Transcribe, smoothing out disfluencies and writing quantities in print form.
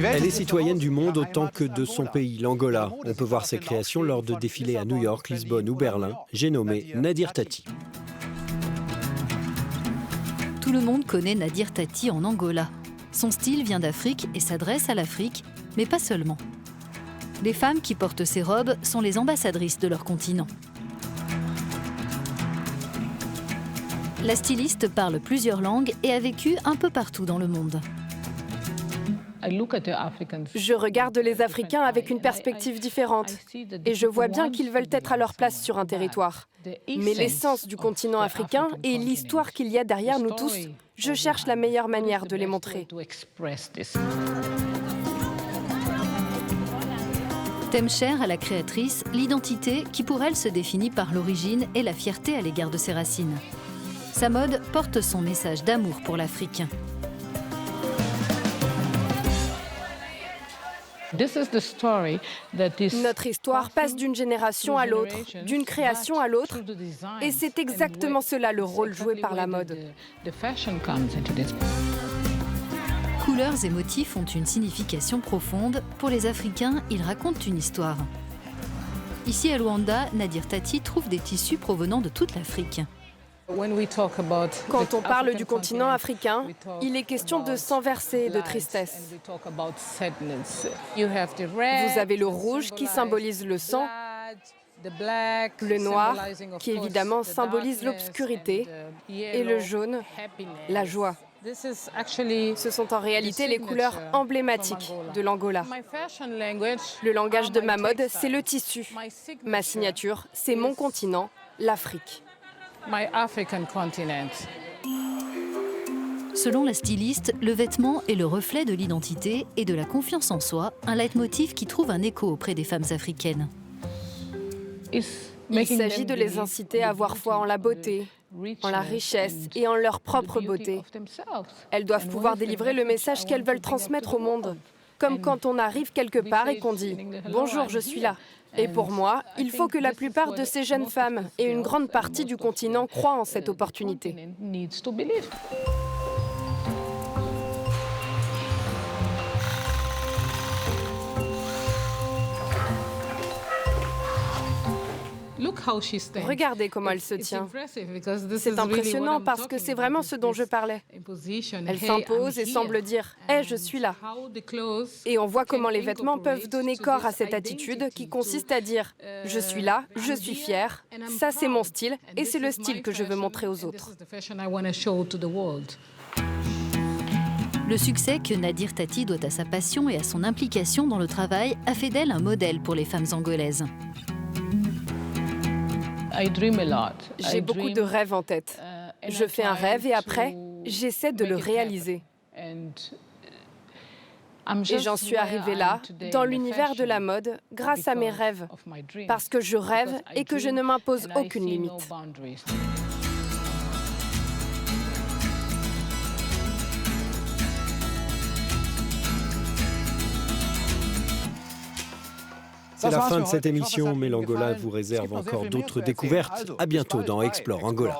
Elle est citoyenne du monde autant que de son pays, l'Angola. On peut voir ses créations lors de défilés à New York, Lisbonne ou Berlin. J'ai nommé Nadir Tati. Tout le monde connaît Nadir Tati en Angola. Son style vient d'Afrique et s'adresse à l'Afrique, mais pas seulement. Les femmes qui portent ces robes sont les ambassadrices de leur continent. La styliste parle plusieurs langues et a vécu un peu partout dans le monde. Je regarde les Africains avec une perspective différente et je vois bien qu'ils veulent être à leur place sur un territoire. Mais l'essence du continent africain et l'histoire qu'il y a derrière nous tous, je cherche la meilleure manière de les montrer. Thème cher à la créatrice, l'identité qui pour elle se définit par l'origine et la fierté à l'égard de ses racines. Sa mode porte son message d'amour pour l'Afrique. Notre histoire passe d'une génération à l'autre, d'une création à l'autre, et c'est exactement cela le rôle joué par la mode. Couleurs et motifs ont une signification profonde. Pour les Africains, ils racontent une histoire. Ici à Luanda, Nadir Tati trouve des tissus provenant de toute l'Afrique. Quand on parle du continent africain, il est question de sang versé et de tristesse. Vous avez le rouge qui symbolise le sang, le noir qui évidemment symbolise l'obscurité et le jaune, la joie. Ce sont en réalité les couleurs emblématiques de l'Angola. Le langage de ma mode, c'est le tissu. Ma signature, c'est mon continent, l'Afrique. Selon la styliste, le vêtement est le reflet de l'identité et de la confiance en soi, un leitmotiv qui trouve un écho auprès des femmes africaines. Il s'agit de les inciter à avoir foi en la beauté, en la richesse et en leur propre beauté. Elles doivent pouvoir délivrer le message qu'elles veulent transmettre au monde. Comme quand on arrive quelque part et qu'on dit « Bonjour, je suis là ». Et pour moi, il faut que la plupart de ces jeunes femmes et une grande partie du continent croient en cette opportunité. Regardez comment elle se tient. C'est impressionnant parce que c'est vraiment ce dont je parlais. Elle s'impose et semble dire « Hey, je suis là ». Et on voit comment les vêtements peuvent donner corps à cette attitude qui consiste à dire « Je suis là, je suis fière, ça c'est mon style et c'est le style que je veux montrer aux autres ». Le succès que Nadir Tati doit à sa passion et à son implication dans le travail a fait d'elle un modèle pour les femmes angolaises. J'ai beaucoup de rêves en tête. Je fais un rêve et après, j'essaie de le réaliser. Et j'en suis arrivée là, dans l'univers de la mode, grâce à mes rêves, parce que je rêve et que je ne m'impose aucune limite. C'est la fin de cette émission, mais l'Angola vous réserve encore d'autres découvertes. À bientôt dans Explore Angola.